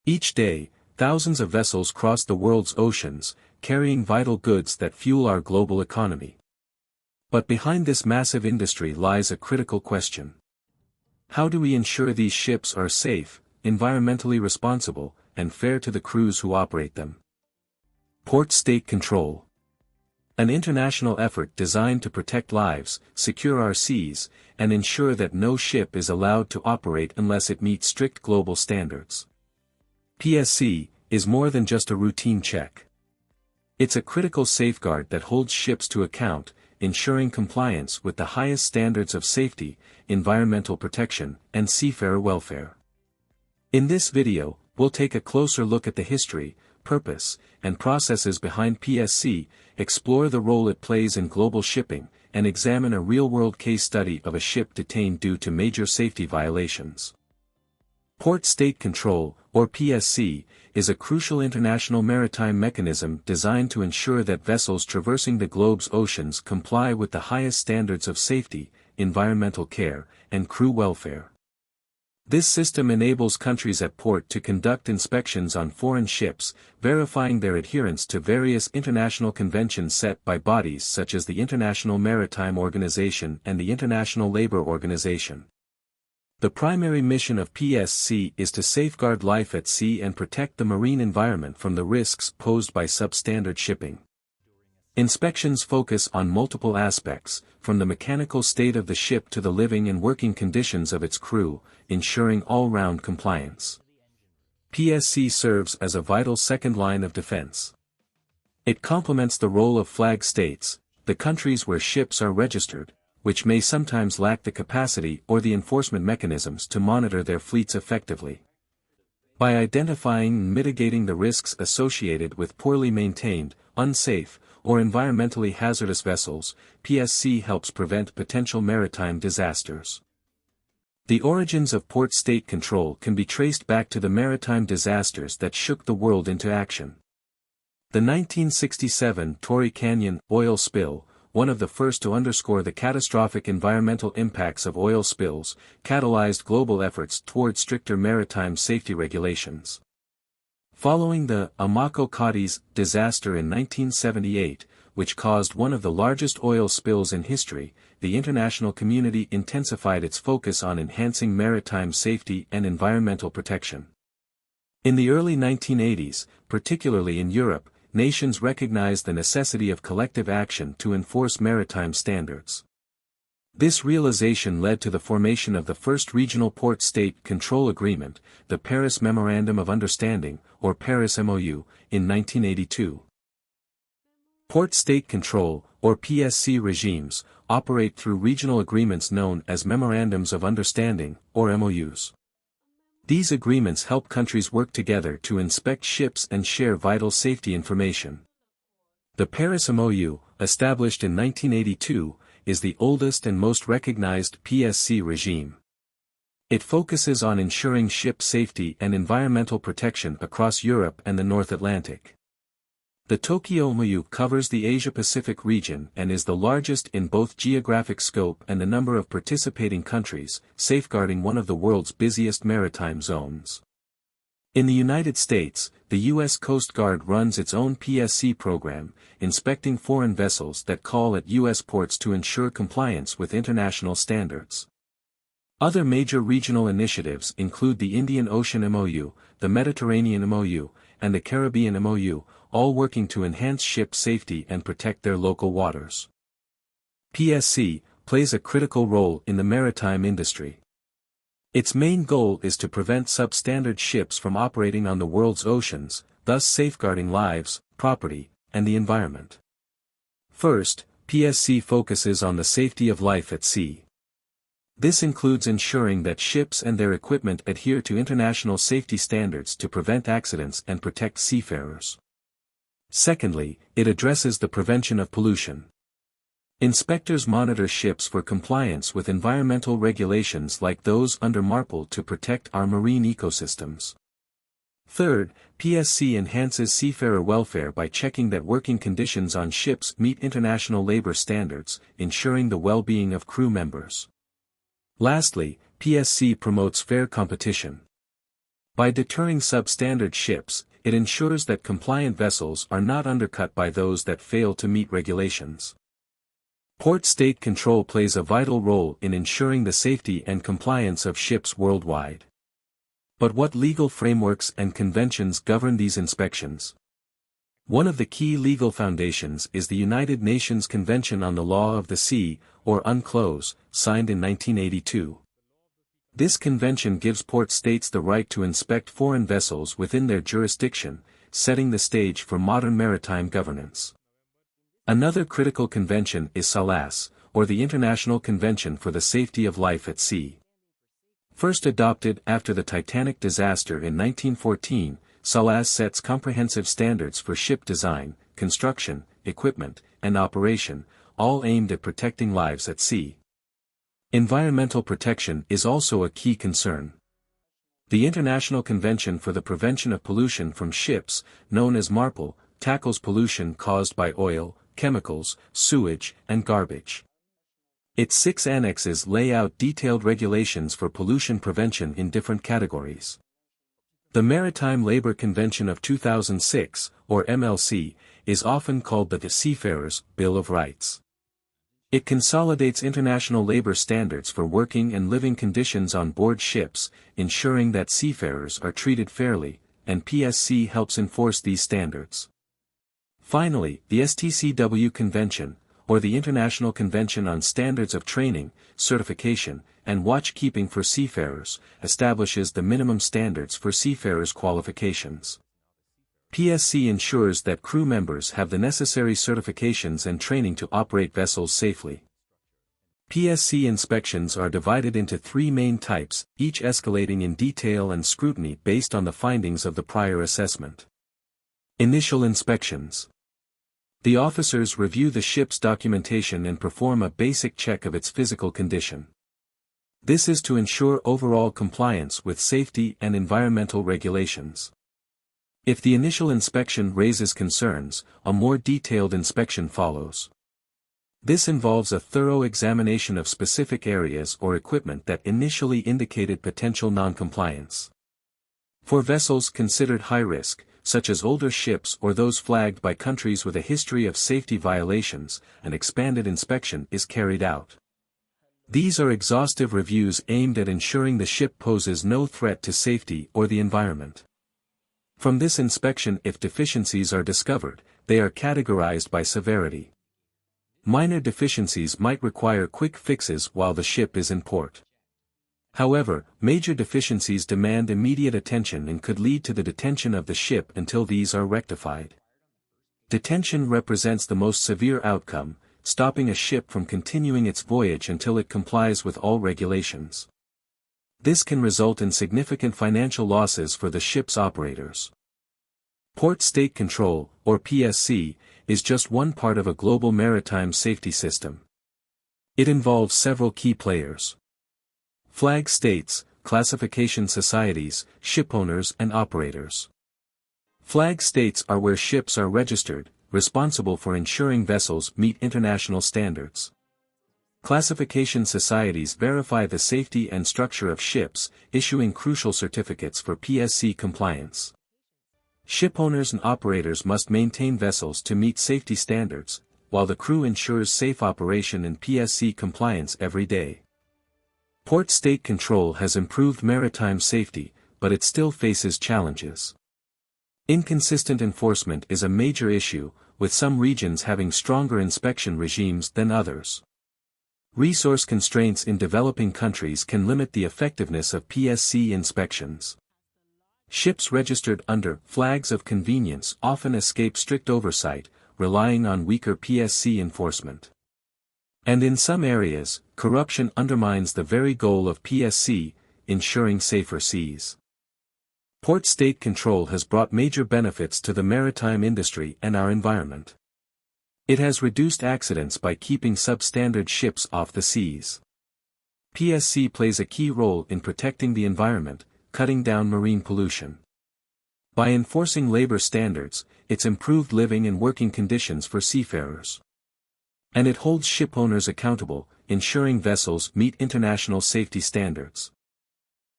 Each day, thousands of vessels cross the world's oceans, carrying vital goods that fuel our global economy. But behind this massive industry lies a critical question. How do we ensure these ships are safe, environmentally responsible, and fair to the crews who operate them? Port State Control. An international effort designed to protect lives, secure our seas, and ensure that no ship is allowed to operate unless it meets strict global standards. PSC is more than just a routine check. It's a critical safeguard that holds ships to account, ensuring compliance with the highest standards of safety, environmental protection, and seafarer welfare. In this video, we'll take a closer look at the history, purpose, and processes behind PSC, explore the role it plays in global shipping, and examine a real-world case study of a ship detained due to major safety violations. Port State Control, or PSC, is a crucial international maritime mechanism designed to ensure that vessels traversing the globe's oceans comply with the highest standards of safety, environmental care, and crew welfare. This system enables countries at port to conduct inspections on foreign ships, verifying their adherence to various international conventions set by bodies such as the International Maritime Organization and the International Labour Organization. The primary mission of PSC is to safeguard life at sea and protect the marine environment from the risks posed by substandard shipping. Inspections focus on multiple aspects, from the mechanical state of the ship to the living and working conditions of its crew, ensuring all-round compliance. PSC serves as a vital second line of defense. It complements the role of flag states, the countries where ships are registered, which may sometimes lack the capacity or the enforcement mechanisms to monitor their fleets effectively. By identifying and mitigating the risks associated with poorly maintained, unsafe, or environmentally hazardous vessels, PSC helps prevent potential maritime disasters. The origins of Port State Control can be traced back to the maritime disasters that shook the world into action. The 1967 Torrey Canyon oil spill, one of the first to underscore the catastrophic environmental impacts of oil spills, catalyzed global efforts toward stricter maritime safety regulations. Following the Amoco Cadiz disaster in 1978, which caused one of the largest oil spills in history, the international community intensified its focus on enhancing maritime safety and environmental protection. In the early 1980s, particularly in Europe, nations recognized the necessity of collective action to enforce maritime standards. This realization led to the formation of the first regional port state control agreement, the Paris Memorandum of Understanding, or Paris MOU, in 1982. Port state control, or PSC regimes, operate through regional agreements known as Memorandums of Understanding, or MOUs. These agreements help countries work together to inspect ships and share vital safety information. The Paris MOU, established in 1982, is the oldest and most recognized PSC regime. It focuses on ensuring ship safety and environmental protection across Europe and the North Atlantic. The Tokyo MOU covers the Asia-Pacific region and is the largest in both geographic scope and the number of participating countries, safeguarding one of the world's busiest maritime zones. In the United States, the U.S. Coast Guard runs its own PSC program, inspecting foreign vessels that call at U.S. ports to ensure compliance with international standards. Other major regional initiatives include the Indian Ocean MOU, the Mediterranean MOU, and the Caribbean MOU, all working to enhance ship safety and protect their local waters. PSC plays a critical role in the maritime industry. Its main goal is to prevent substandard ships from operating on the world's oceans, thus safeguarding lives, property, and the environment. First, PSC focuses on the safety of life at sea. This includes ensuring that ships and their equipment adhere to international safety standards to prevent accidents and protect seafarers. Secondly, it addresses the prevention of pollution. Inspectors monitor ships for compliance with environmental regulations like those under MARPOL to protect our marine ecosystems. Third, PSC enhances seafarer welfare by checking that working conditions on ships meet international labor standards, ensuring the well-being of crew members. Lastly, PSC promotes fair competition. By deterring substandard ships, it ensures that compliant vessels are not undercut by those that fail to meet regulations. Port state control plays a vital role in ensuring the safety and compliance of ships worldwide. But what legal frameworks and conventions govern these inspections? One of the key legal foundations is the United Nations Convention on the Law of the Sea, or UNCLOS, signed in 1982. This convention gives port states the right to inspect foreign vessels within their jurisdiction, setting the stage for modern maritime governance. Another critical convention is SALAS, or the International Convention for the Safety of Life at Sea. First adopted after the Titanic disaster in 1914, SALAS sets comprehensive standards for ship design, construction, equipment, and operation, all aimed at protecting lives at sea. Environmental protection is also a key concern. The International Convention for the Prevention of Pollution from Ships, known as MARPOL, tackles pollution caused by oil, chemicals, sewage, and garbage. Its 6 annexes lay out detailed regulations for pollution prevention in different categories. The Maritime Labour Convention of 2006, or MLC, is often called the Seafarers' Bill of Rights. It consolidates international labor standards for working and living conditions on board ships, ensuring that seafarers are treated fairly, and PSC helps enforce these standards. Finally, the STCW Convention, or the International Convention on Standards of Training, Certification, and Watchkeeping for Seafarers, establishes the minimum standards for seafarers' qualifications. PSC ensures that crew members have the necessary certifications and training to operate vessels safely. PSC inspections are divided into 3 main types, each escalating in detail and scrutiny based on the findings of the prior assessment. Initial inspections. The officers review the ship's documentation and perform a basic check of its physical condition. This is to ensure overall compliance with safety and environmental regulations. If the initial inspection raises concerns, a more detailed inspection follows. This involves a thorough examination of specific areas or equipment that initially indicated potential noncompliance. For vessels considered high risk, such as older ships or those flagged by countries with a history of safety violations, an expanded inspection is carried out. These are exhaustive reviews aimed at ensuring the ship poses no threat to safety or the environment. From this inspection, if deficiencies are discovered, they are categorized by severity. Minor deficiencies might require quick fixes while the ship is in port. However, major deficiencies demand immediate attention and could lead to the detention of the ship until these are rectified. Detention represents the most severe outcome, stopping a ship from continuing its voyage until it complies with all regulations. This can result in significant financial losses for the ship's operators. Port State Control, or PSC, is just one part of a global maritime safety system. It involves several key players. Flag states, classification societies, shipowners and operators. Flag states are where ships are registered, responsible for ensuring vessels meet international standards. Classification societies verify the safety and structure of ships, issuing crucial certificates for PSC compliance. Shipowners and operators must maintain vessels to meet safety standards, while the crew ensures safe operation and PSC compliance every day. Port State Control has improved maritime safety, but it still faces challenges. Inconsistent enforcement is a major issue, with some regions having stronger inspection regimes than others. Resource constraints in developing countries can limit the effectiveness of PSC inspections. Ships registered under flags of convenience often escape strict oversight, relying on weaker PSC enforcement. And in some areas, corruption undermines the very goal of PSC, ensuring safer seas. Port State Control has brought major benefits to the maritime industry and our environment. It has reduced accidents by keeping substandard ships off the seas. PSC plays a key role in protecting the environment, cutting down marine pollution. By enforcing labor standards, it's improved living and working conditions for seafarers. And it holds shipowners accountable, ensuring vessels meet international safety standards.